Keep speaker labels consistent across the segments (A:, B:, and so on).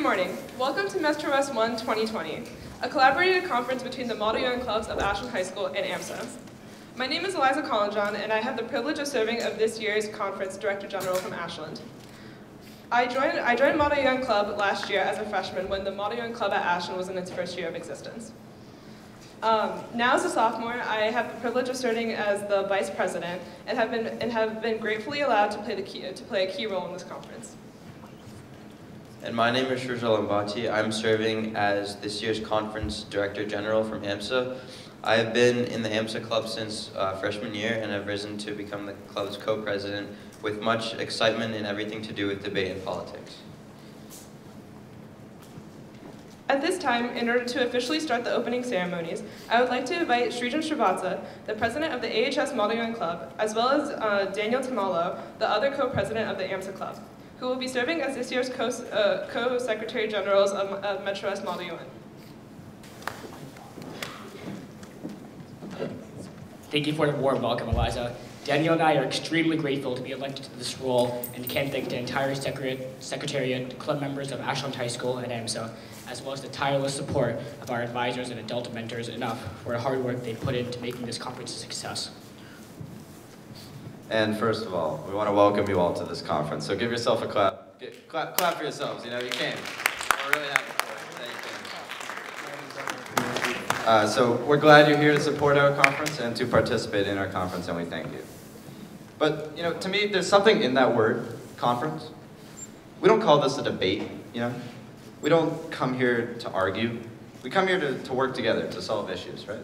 A: morning. Welcome to MetroWest 1 2020, a collaborated conference between the Model UN clubs of Ashland High School and AMSA. My name is Eliza Collinjohn, and I have the privilege of serving as this year's conference Director General from Ashland. I joined Model UN Club last year as a freshman when the Model UN Club at Ashland was in its first year of existence. Now as a sophomore, I have the privilege of serving as the Vice President and have been gratefully allowed to play a key role in this conference.
B: And my name is Shrujal Ambati. I'm serving as this year's Conference Director General from AMSA. I have been in the AMSA club since freshman year and have risen to become the club's co-president with much excitement and everything to do with debate and politics.
A: At this time, in order to officially start the opening ceremonies, I would like to invite Srijan Srivatsa, the president of the AHS Model UN Club, as well as Daniel Tamalo, the other co-president of the AMSA Club, who will be serving as this year's co-secretary generals of MetroWest Model UN.
C: Thank you for the warm welcome, Eliza. Daniel and I are extremely grateful to be elected to this role and can thank the entire secretariat, club members of Ashland High School and AMSA, as well as the tireless support of our advisors and adult mentors enough for the hard work they put into making this conference a success.
D: And first of all, we want to welcome you all to this conference. So give yourself a clap. Clap for yourselves. You know, you came. We're really happy for you. So we're glad you're here to support our conference and to participate in our conference, and we thank you. But, you know, to me, there's something in that word, conference. We don't call this a debate, you know? We don't come here to argue. We come here to work together, to solve issues, right?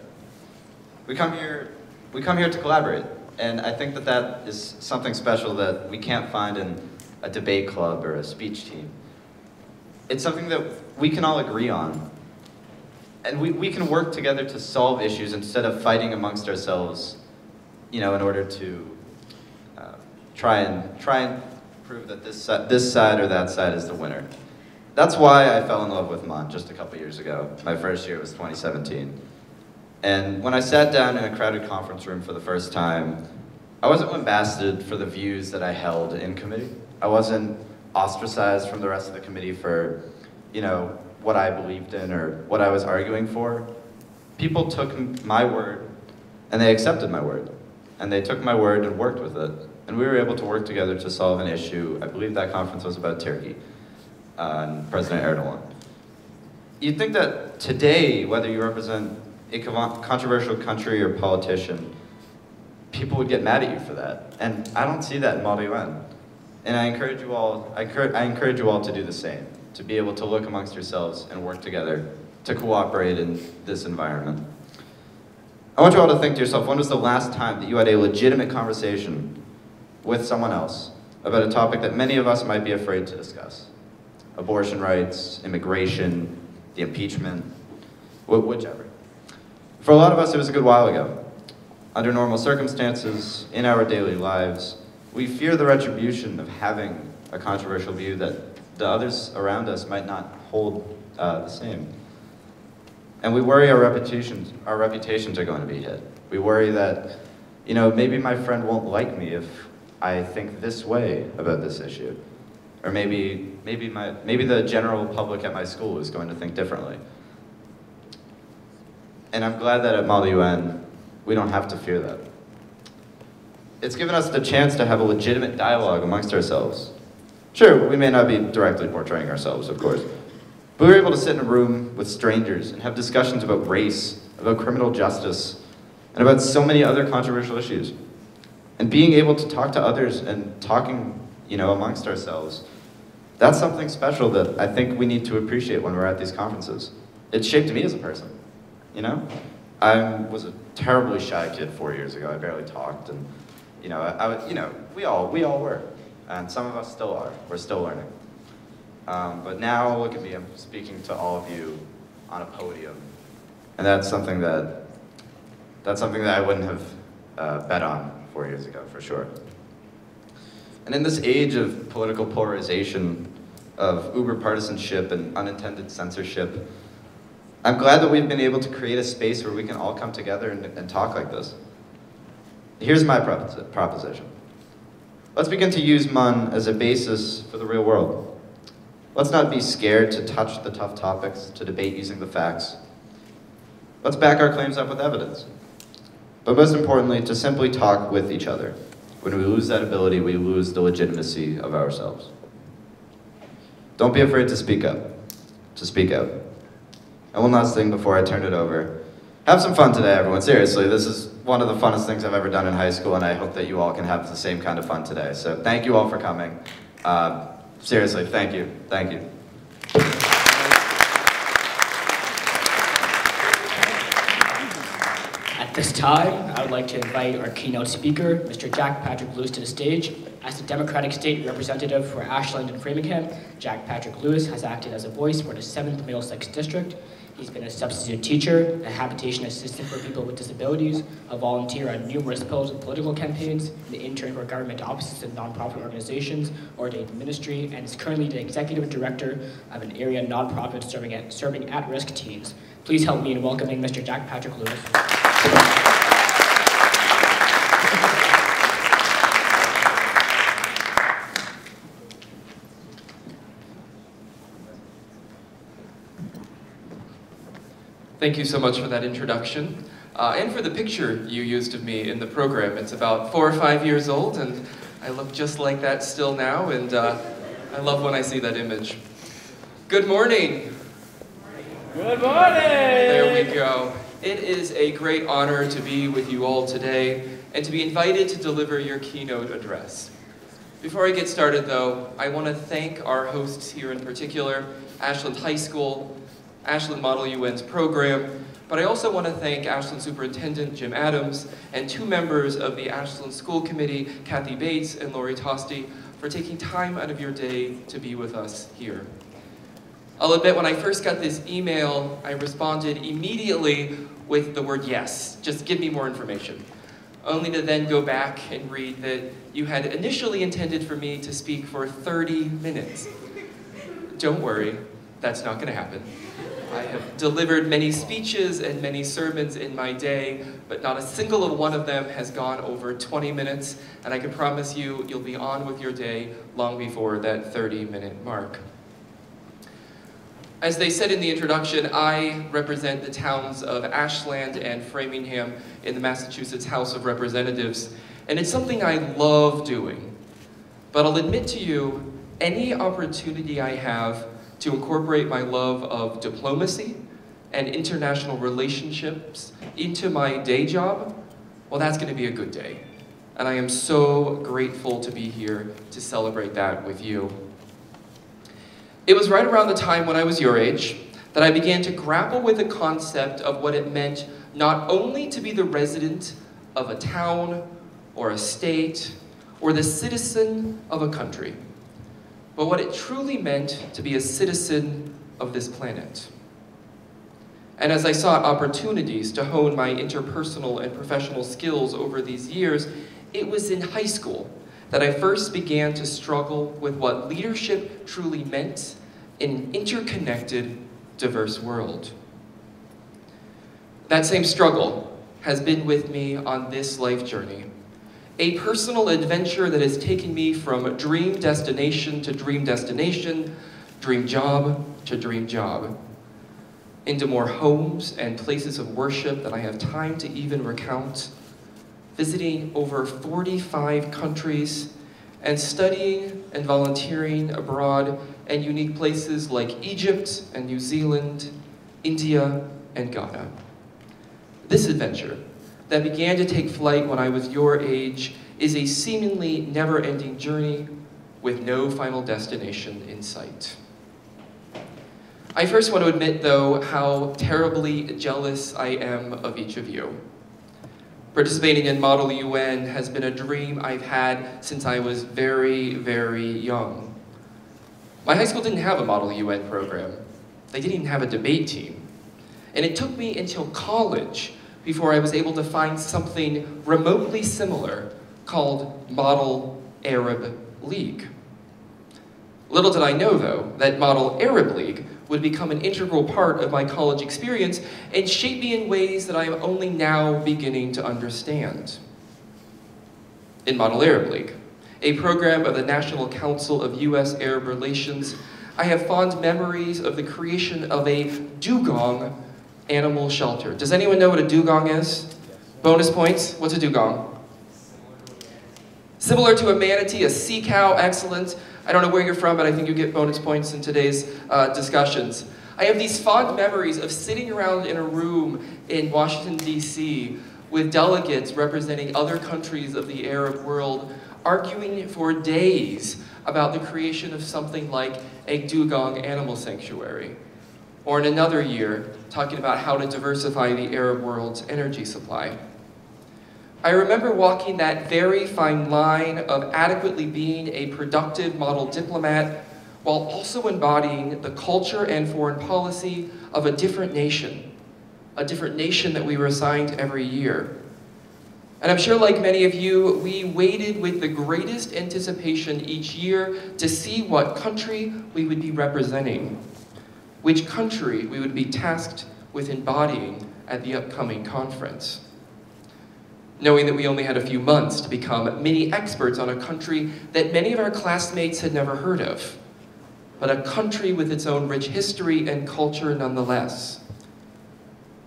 D: We come here to collaborate. And I think that that is something special that we can't find in a debate club or a speech team. It's something that we can all agree on. And we can work together to solve issues instead of fighting amongst ourselves, you know, in order to try and prove that this side or that side is the winner. That's why I fell in love with MUN just a couple years ago. My first year was 2017. And when I sat down in a crowded conference room for the first time, I wasn't lambasted for the views that I held in committee. I wasn't ostracized from the rest of the committee for, you know, what I believed in or what I was arguing for. People took my word and they accepted my word. And they took my word and worked with it. And we were able to work together to solve an issue. I believe that conference was about Turkey and President Erdogan. You'd think that today, whether you represent a controversial country or politician, people would get mad at you for that. And I don't see that in Model UN. And I encourage you all to do the same, to be able to look amongst yourselves and work together to cooperate in this environment. I want you all to think to yourself, when was the last time that you had a legitimate conversation with someone else about a topic that many of us might be afraid to discuss? Abortion rights, immigration, the impeachment, whichever. For a lot of us, it was a good while ago. Under normal circumstances, in our daily lives, we fear the retribution of having a controversial view that the others around us might not hold the same. And we worry our reputations are going to be hit. We worry that, you know, maybe my friend won't like me if I think this way about this issue. Or maybe the general public at my school is going to think differently. And I'm glad that at Model UN, we don't have to fear that. It's given us the chance to have a legitimate dialogue amongst ourselves. Sure, we may not be directly portraying ourselves, of course, but we were able to sit in a room with strangers and have discussions about race, about criminal justice, and about so many other controversial issues. And being able to talk to others and talking, you know, amongst ourselves, that's something special that I think we need to appreciate when we're at these conferences. It shaped me as a person. You know, I was a terribly shy kid 4 years ago. I barely talked, and you know, we all were, and some of us still are. We're still learning. But now, look at me. I'm speaking to all of you on a podium, and that's something that I wouldn't have bet on 4 years ago, for sure. And in this age of political polarization, of uber partisanship and unintended censorship, I'm glad that we've been able to create a space where we can all come together and talk like this. Here's my proposition. Let's begin to use MUN as a basis for the real world. Let's not be scared to touch the tough topics, to debate using the facts. Let's back our claims up with evidence. But most importantly, to simply talk with each other. When we lose that ability, we lose the legitimacy of ourselves. Don't be afraid to speak up, to speak out. And one last thing before I turn it over. Have some fun today, everyone. Seriously, this is one of the funnest things I've ever done in high school, and I hope that you all can have the same kind of fun today. So thank you all for coming. Seriously, thank you. Thank you.
C: At this time, I would like to invite our keynote speaker, Mr. Jack Patrick Lewis, to the stage. As the Democratic State Representative for Ashland and Framingham, Jack Patrick Lewis has acted as a voice for the 7th Middlesex District. He's been a substitute teacher, a habitation assistant for people with disabilities, a volunteer on numerous political campaigns, an intern for government offices and nonprofit organizations, ordained ministry, and is currently the executive director of an area nonprofit serving at-risk teens. Please help me in welcoming Mr. Jack Patrick Lewis.
E: Thank you so much for that introduction, and for the picture you used of me in the program. It's about 4 or 5 years old, and I look just like that still now, and I love when I see that image. Good morning.
F: Good morning!
E: There we go. It is a great honor to be with you all today, and to be invited to deliver your keynote address. Before I get started, though, I want to thank our hosts here in particular, Ashland High School, Ashland Model UN's program, but I also want to thank Ashland Superintendent Jim Adams and 2 members of the Ashland School Committee, Kathy Bates and Lori Tosti, for taking time out of your day to be with us here. I'll admit, when I first got this email, I responded immediately with the word yes, just give me more information, only to then go back and read that you had initially intended for me to speak for 30 minutes. Don't worry, that's not going to happen. I have delivered many speeches and many sermons in my day, but not a single one of them has gone over 20 minutes, and I can promise you, you'll be on with your day long before that 30-minute mark. As they said in the introduction, I represent the towns of Ashland and Framingham in the Massachusetts House of Representatives, and it's something I love doing. But I'll admit to you, any opportunity I have to incorporate my love of diplomacy and international relationships into my day job, well, that's going to be a good day. And I am so grateful to be here to celebrate that with you. It was right around the time when I was your age that I began to grapple with the concept of what it meant not only to be the resident of a town or a state or the citizen of a country, but what it truly meant to be a citizen of this planet. And as I sought opportunities to hone my interpersonal and professional skills over these years, it was in high school that I first began to struggle with what leadership truly meant in an interconnected, diverse world. That same struggle has been with me on this life journey. A personal adventure that has taken me from dream destination to dream destination, dream job to dream job, into more homes and places of worship than I have time to even recount, visiting over 45 countries, and studying and volunteering abroad in unique places like Egypt and New Zealand, India, and Ghana. This adventure, that began to take flight when I was your age, is a seemingly never-ending journey with no final destination in sight. I first want to admit, though, how terribly jealous I am of each of you. Participating in Model UN has been a dream I've had since I was very, very young. My high school didn't have a Model UN program. They didn't even have a debate team. And it took me until college before I was able to find something remotely similar called Model Arab League. Little did I know, though, that Model Arab League would become an integral part of my college experience and shape me in ways that I am only now beginning to understand. In Model Arab League, a program of the National Council of U.S. Arab Relations, I have fond memories of the creation of a dugong animal shelter. Does anyone know what a dugong is? Bonus points. What's a dugong? Similar to a manatee, a sea cow, excellent. I don't know where you're from, but I think you get bonus points in today's discussions. I have these fond memories of sitting around in a room in Washington, D.C. with delegates representing other countries of the Arab world, arguing for days about the creation of something like a dugong animal sanctuary. Or in another year, talking about how to diversify the Arab world's energy supply. I remember walking that very fine line of adequately being a productive model diplomat while also embodying the culture and foreign policy of a different nation that we were assigned every year. And I'm sure, like many of you, we waited with the greatest anticipation each year to see what country we would be representing, which country we would be tasked with embodying at the upcoming conference. Knowing that we only had a few months to become mini experts on a country that many of our classmates had never heard of, but a country with its own rich history and culture nonetheless.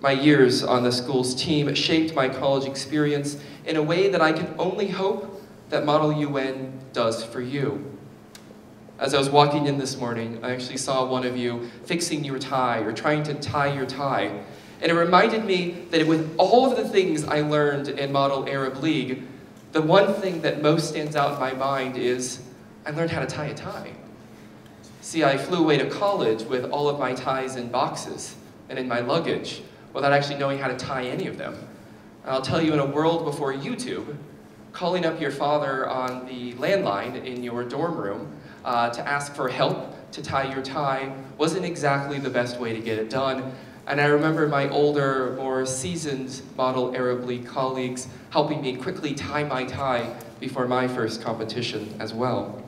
E: My years on the school's team shaped my college experience in a way that I can only hope that Model UN does for you. As I was walking in this morning, I actually saw one of you fixing your tie or trying to tie your tie. And it reminded me that with all of the things I learned in Model Arab League, the one thing that most stands out in my mind is I learned how to tie a tie. See, I flew away to college with all of my ties in boxes and in my luggage without actually knowing how to tie any of them. And I'll tell you, in a world before YouTube, calling up your father on the landline in your dorm room to ask for help to tie your tie wasn't exactly the best way to get it done. And I remember my older, more seasoned Model Arab League colleagues helping me quickly tie my tie before my first competition as well.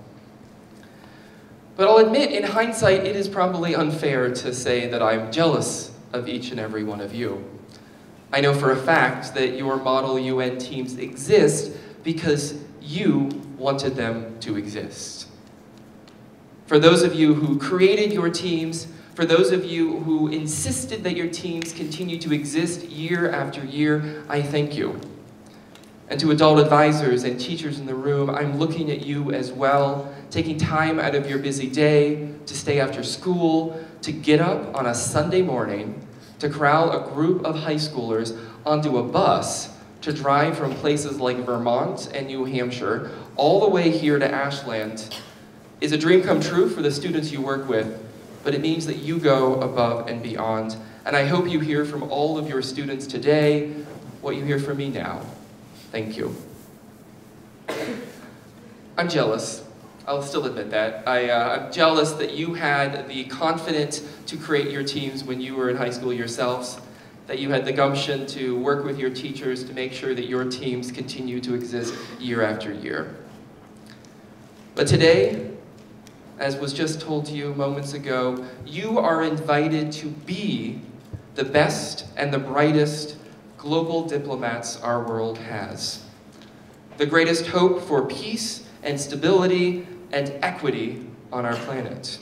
E: But I'll admit, in hindsight, it is probably unfair to say that I'm jealous of each and every one of you. I know for a fact that your Model UN teams exist because you wanted them to exist. For those of you who created your teams, for those of you who insisted that your teams continue to exist year after year, I thank you. And to adult advisors and teachers in the room, I'm looking at you as well, taking time out of your busy day to stay after school, to get up on a Sunday morning, to corral a group of high schoolers onto a bus to drive from places like Vermont and New Hampshire all the way here to Ashland is a dream come true for the students you work with, but it means that you go above and beyond. And I hope you hear from all of your students today what you hear from me now. Thank you. I'm jealous. I'll still admit that. I'm jealous that you had the confidence to create your teams when you were in high school yourselves, that you had the gumption to work with your teachers to make sure that your teams continue to exist year after year. But today, as was just told to you moments ago, you are invited to be the best and the brightest global diplomats our world has. The greatest hope for peace and stability and equity on our planet.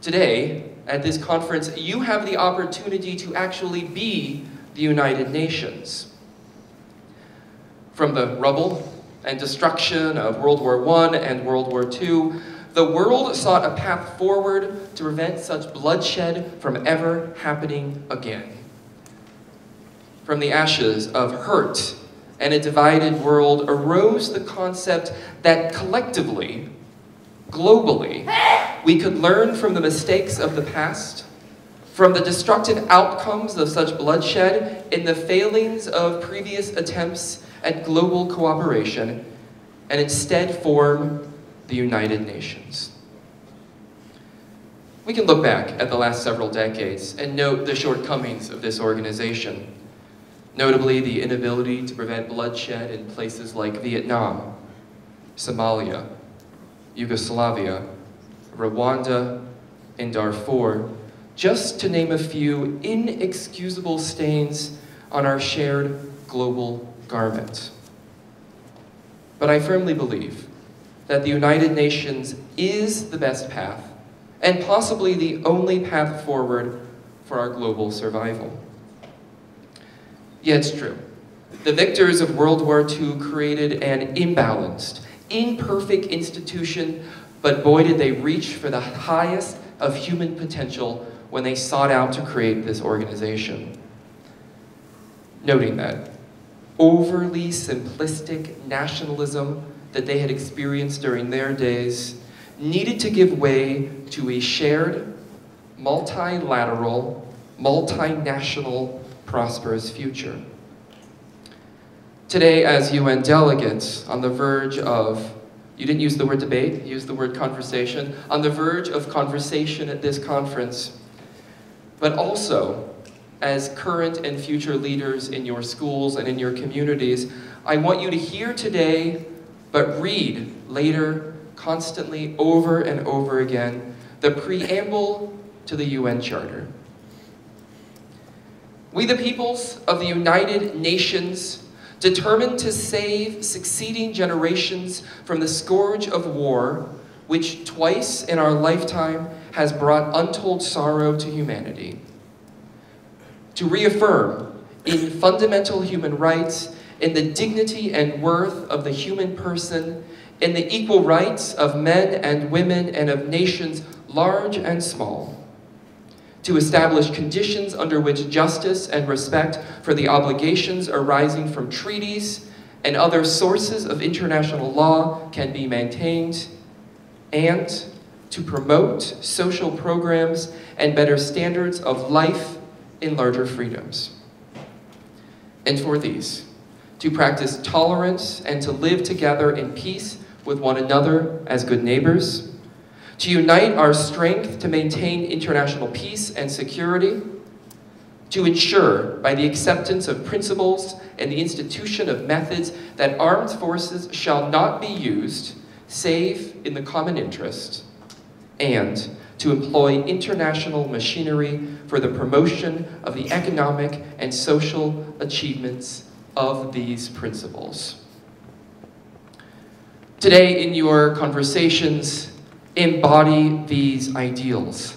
E: Today, at this conference, you have the opportunity to actually be the United Nations. From the rubble and destruction of World War I and World War II, the world sought a path forward to prevent such bloodshed from ever happening again. From the ashes of hurt and a divided world arose the concept that collectively, globally, we could learn from the mistakes of the past, from the destructive outcomes of such bloodshed in the failings of previous attempts at global cooperation, and instead form the United Nations. We can look back at the last several decades and note the shortcomings of this organization, notably the inability to prevent bloodshed in places like Vietnam, Somalia, Yugoslavia, Rwanda, and Darfur, just to name a few inexcusable stains on our shared global garment. But I firmly believe that the United Nations is the best path and possibly the only path forward for our global survival. Yeah, it's true. The victors of World War II created an imbalanced, imperfect institution, but boy did they reach for the highest of human potential when they sought out to create this organization. Noting that overly simplistic nationalism that they had experienced during their days needed to give way to a shared, multilateral, multinational, prosperous future. Today, as UN delegates on the verge of, you didn't use the word debate, you used the word conversation, on the verge of conversation at this conference, but also as current and future leaders in your schools and in your communities, I want you to hear today, but read later, constantly, over and over again, the preamble to the UN Charter. We, the peoples of the United Nations, determined to save succeeding generations from the scourge of war, which twice in our lifetime has brought untold sorrow to humanity. To reaffirm in fundamental human rights, in the dignity and worth of the human person, in the equal rights of men and women and of nations large and small. To establish conditions under which justice and respect for the obligations arising from treaties and other sources of international law can be maintained, and to promote social programs and better standards of life in larger freedoms. And for these, to practice tolerance and to live together in peace with one another as good neighbors, to unite our strength to maintain international peace and security, to ensure, by the acceptance of principles and the institution of methods, that armed forces shall not be used save in the common interest, and to employ international machinery for the promotion of the economic and social achievements of these principles. Today, in your conversations, embody these ideals.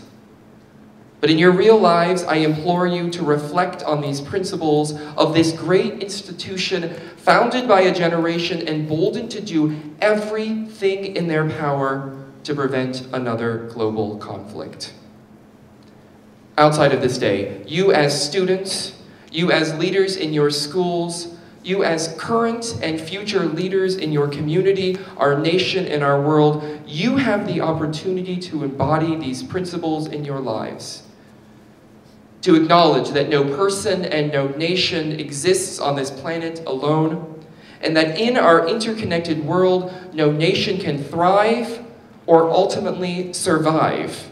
E: But in your real lives, I implore you to reflect on these principles of this great institution founded by a generation emboldened to do everything in their power to prevent another global conflict. Outside of this day, you as students, you as leaders in your schools, you as current and future leaders in your community, our nation, and our world, you have the opportunity to embody these principles in your lives. To acknowledge that no person and no nation exists on this planet alone, and that in our interconnected world, no nation can thrive or ultimately survive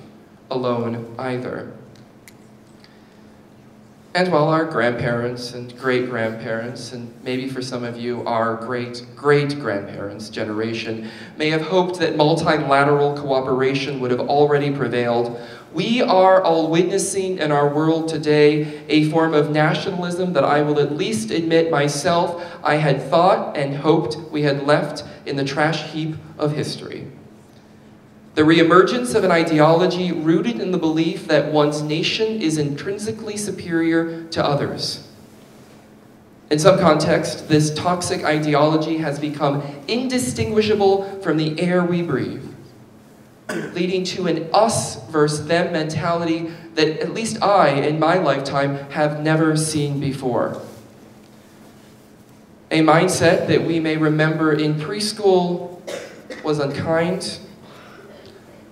E: alone either. And while our grandparents and great-grandparents, and maybe for some of you our great-great-grandparents' generation, may have hoped that multilateral cooperation would have already prevailed, we are all witnessing in our world today a form of nationalism that I will at least admit myself I had thought and hoped we had left in the trash heap of history. The reemergence of an ideology rooted in the belief that one's nation is intrinsically superior to others. In some context, this toxic ideology has become indistinguishable from the air we breathe, leading to an us versus them mentality that at least I, in my lifetime, have never seen before. A mindset that we may remember in preschool was unkind,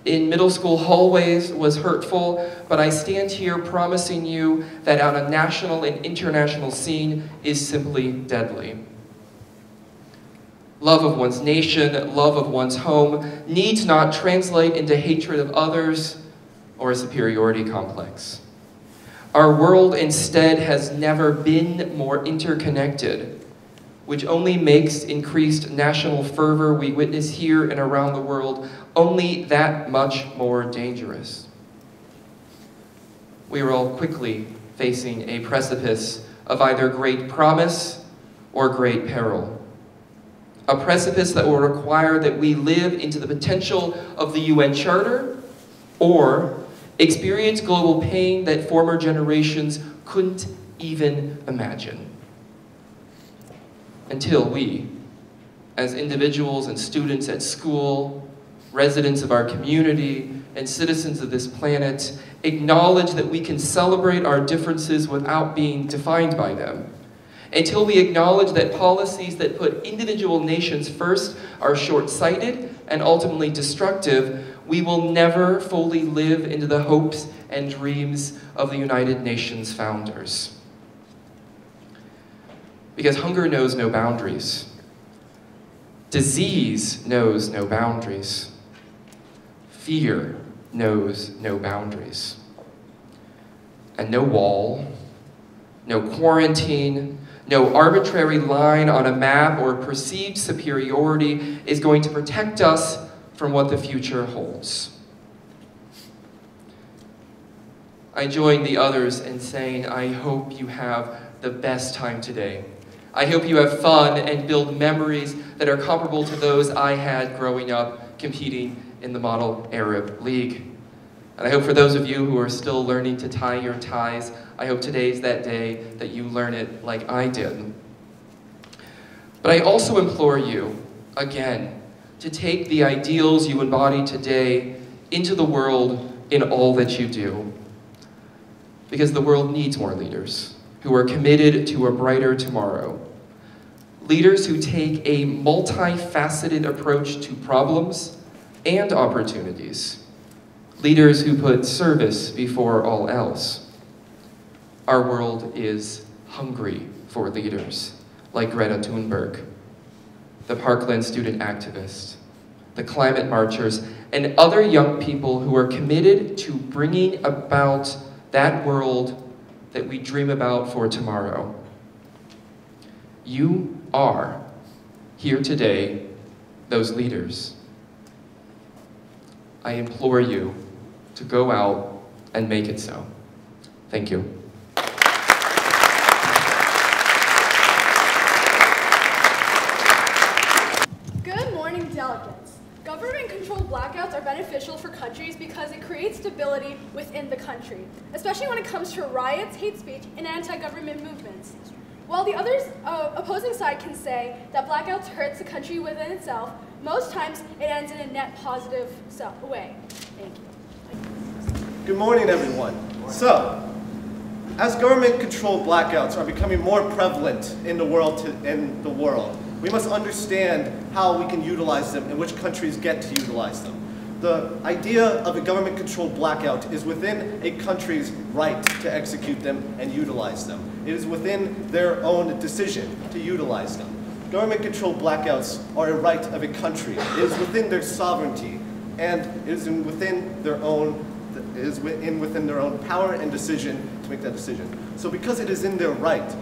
E: in middle school hallways was hurtful, but I stand here promising you that on a national and international scene is simply deadly. Love of one's nation, love of one's home, needs not translate into hatred of others or a superiority complex. Our world instead has never been more interconnected, which only makes increased national fervor we witness here and around the world only that much more dangerous. We are all quickly facing a precipice of either great promise or great peril. A precipice that will require that we live into the potential of the UN Charter or experience global pain that former generations couldn't even imagine. Until we, as individuals and students at school, residents of our community, and citizens of this planet, acknowledge that we can celebrate our differences without being defined by them. Until we acknowledge that policies that put individual nations first are short-sighted and ultimately destructive, we will never fully live into the hopes and dreams of the United Nations founders. Because hunger knows no boundaries. Disease knows no boundaries. Fear knows no boundaries. And no wall, no quarantine, no arbitrary line on a map or perceived superiority is going to protect us from what the future holds. I join the others in saying, I hope you have the best time today. I hope you have fun and build memories that are comparable to those I had growing up competing in the Model Arab League. And I hope for those of you who are still learning to tie your ties, I hope today's that day that you learn it like I did. But I also implore you, again, to take the ideals you embody today into the world in all that you do. Because the world needs more leaders who are committed to a brighter tomorrow. Leaders who take a multifaceted approach to problems and opportunities. Leaders who put service before all else. Our world is hungry for leaders like Greta Thunberg, the Parkland student activist, the climate marchers, and other young people who are committed to bringing about that world that we dream about for tomorrow. You are, here today, those leaders. I implore you to go out and make it so. Thank you.
G: Good morning, delegates. Government-controlled blackouts are beneficial for countries because it creates stability within the country, especially when it comes to riots, hate speech, and anti-government movements. While the opposing side can say that blackouts hurts the country within itself, most times it ends in a net positive way. Thank you.
H: Good morning, everyone. So, as government-controlled blackouts are becoming more prevalent in the world, we must understand how we can utilize them and which countries get to utilize them. The idea of a government-controlled blackout is within a country's right to execute them and utilize them. It is within their own decision to utilize them. Government-controlled blackouts are a right of a country. It is within their sovereignty, and it is within their own power and decision to make that decision. So because it is in their right,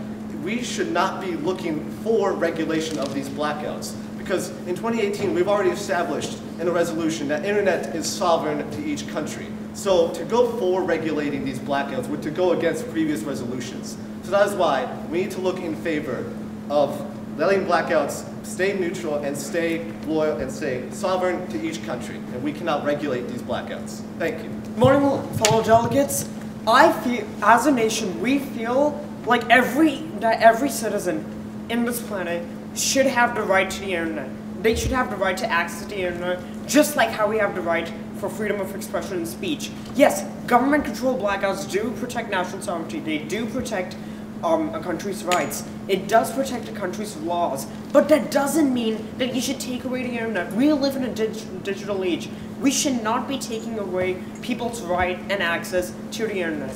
H: we should not be looking for regulation of these blackouts. Because in 2018, we've already established in a resolution that internet is sovereign to each country. So to go for regulating these blackouts would to go against previous resolutions. So that is why we need to look in favor of letting blackouts stay neutral and stay loyal and stay sovereign to each country. And we cannot regulate these blackouts. Thank you.
I: Good morning, fellow delegates. I feel, as a nation, we feel like every citizen in this planet should have the right to the internet. They should have the right to access the internet, just like how we have the right for freedom of expression and speech. Yes, government-controlled blackouts do protect national sovereignty. They do protect a country's rights. It does protect a country's laws. But that doesn't mean that you should take away the internet. We live in a digital age. We should not be taking away people's right and access to the internet.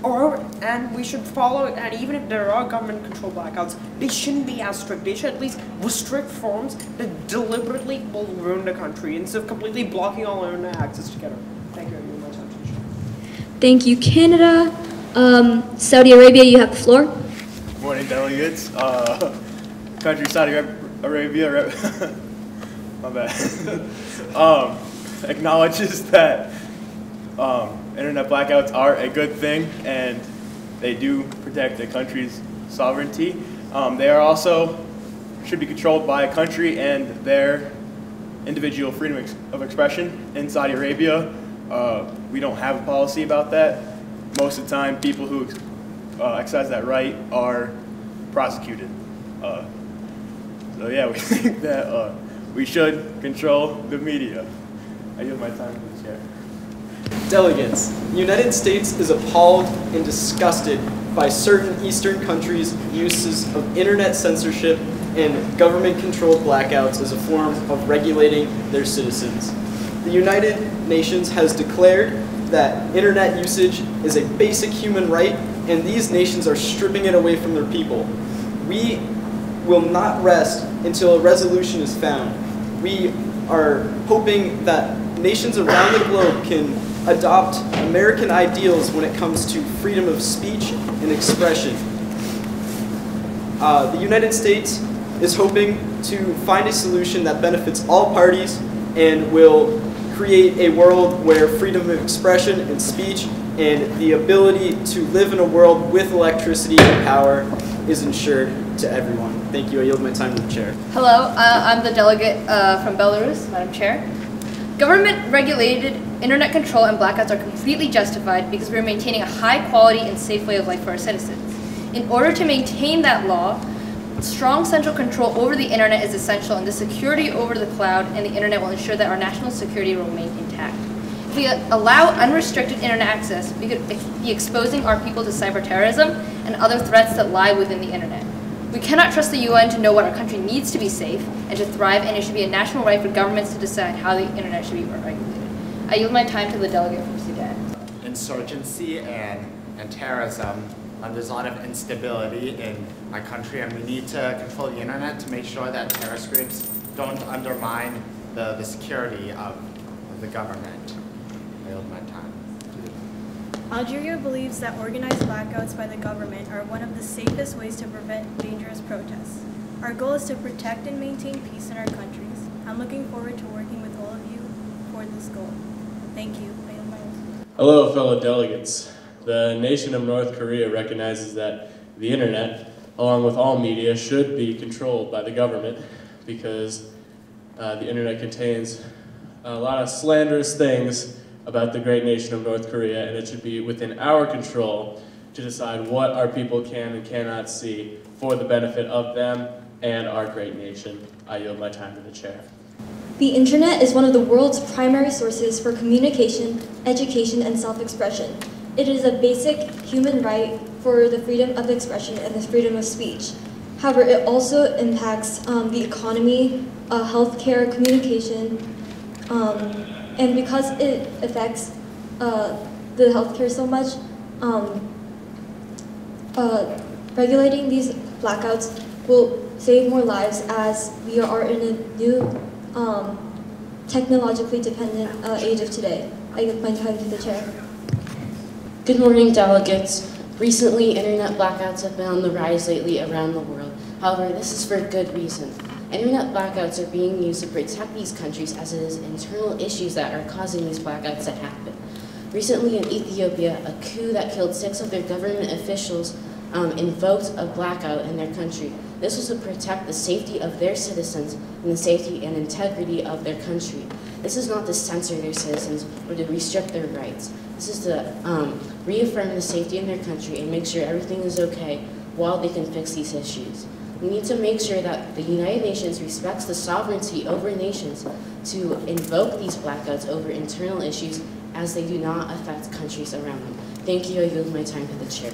I: And we should follow, and even if there are government-controlled blackouts, they shouldn't be as strict. They should at least restrict forms that deliberately will ruin the country instead of completely blocking all internet access together. Thank you for your attention.
J: Thank you, Canada. Saudi Arabia, you have the floor.
K: Good morning, delegates. Country Saudi Arabia, my bad, acknowledges that internet blackouts are a good thing and they do protect the country's sovereignty. They are also should be controlled by a country and their individual freedom of expression. In Saudi Arabia, we don't have a policy about that. Most of the time, people who exercise that right are prosecuted. So yeah, we think that we should control the media. I yield my time to the chair.
L: Delegates, the United States is appalled and disgusted by certain Eastern countries' uses of internet censorship and government-controlled blackouts as a form of regulating their citizens. The United Nations has declared that internet usage is a basic human right, and these nations are stripping it away from their people. We will not rest until a resolution is found. We are hoping that nations around the globe can adopt American ideals when it comes to freedom of speech and expression. The United States is hoping to find a solution that benefits all parties and will create a world where freedom of expression and speech and the ability to live in a world with electricity and power is ensured to everyone. Thank you. I yield my time to the chair.
M: Hello, I'm the delegate from Belarus, Madam Chair. Government-regulated internet control and blackouts are completely justified because we're maintaining a high quality and safe way of life for our citizens. In order to maintain that law, strong central control over the internet is essential, and the security over the cloud and the internet will ensure that our national security will remain intact. If we allow unrestricted internet access, we could be exposing our people to cyber terrorism and other threats that lie within the internet. We cannot trust the UN to know what our country needs to be safe and to thrive, and it should be a national right for governments to decide how the internet should be regulated. I yield my time to the delegate from Sudan.
N: Insurgency and terrorism, there's a lot of instability in my country, and we need to control the internet to make sure that terrorist groups don't undermine the security of the government. I yield my time.
O: Algeria believes that organized blackouts by the government are one of the safest ways to prevent dangerous protests. Our goal is to protect and maintain peace in our countries. I'm looking forward to working with all of you for this goal. Thank you. I yield my time.
F: Hello, fellow delegates. The nation of North Korea recognizes that the internet, along with all media, should be controlled by the government because the internet contains a lot of slanderous things about the great nation of North Korea, and it should be within our control to decide what our people can and cannot see for the benefit of them and our great nation. I yield my time to the chair.
J: The internet is one of the world's primary sources for communication, education, and self-expression. It is a basic human right for the freedom of expression and the freedom of speech. However, it also impacts the economy, healthcare, communication, and because it affects the healthcare so much, regulating these blackouts will save more lives as we are in a new technologically dependent age of today. I give my time to the chair.
P: Good morning, delegates. Recently, internet blackouts have been on the rise lately around the world. However, this is for good reason. Internet blackouts are being used to protect these countries as it is internal issues that are causing these blackouts to happen. Recently in Ethiopia, a coup that killed 6 of their government officials invoked a blackout in their country. This was to protect the safety of their citizens and the safety and integrity of their country. This is not to censor their citizens or to restrict their rights. This is to reaffirm the safety in their country and make sure everything is okay while they can fix these issues. We need to make sure that the United Nations respects the sovereignty over nations to invoke these blackouts over internal issues as they do not affect countries around them. Thank you. I yield my time to the chair.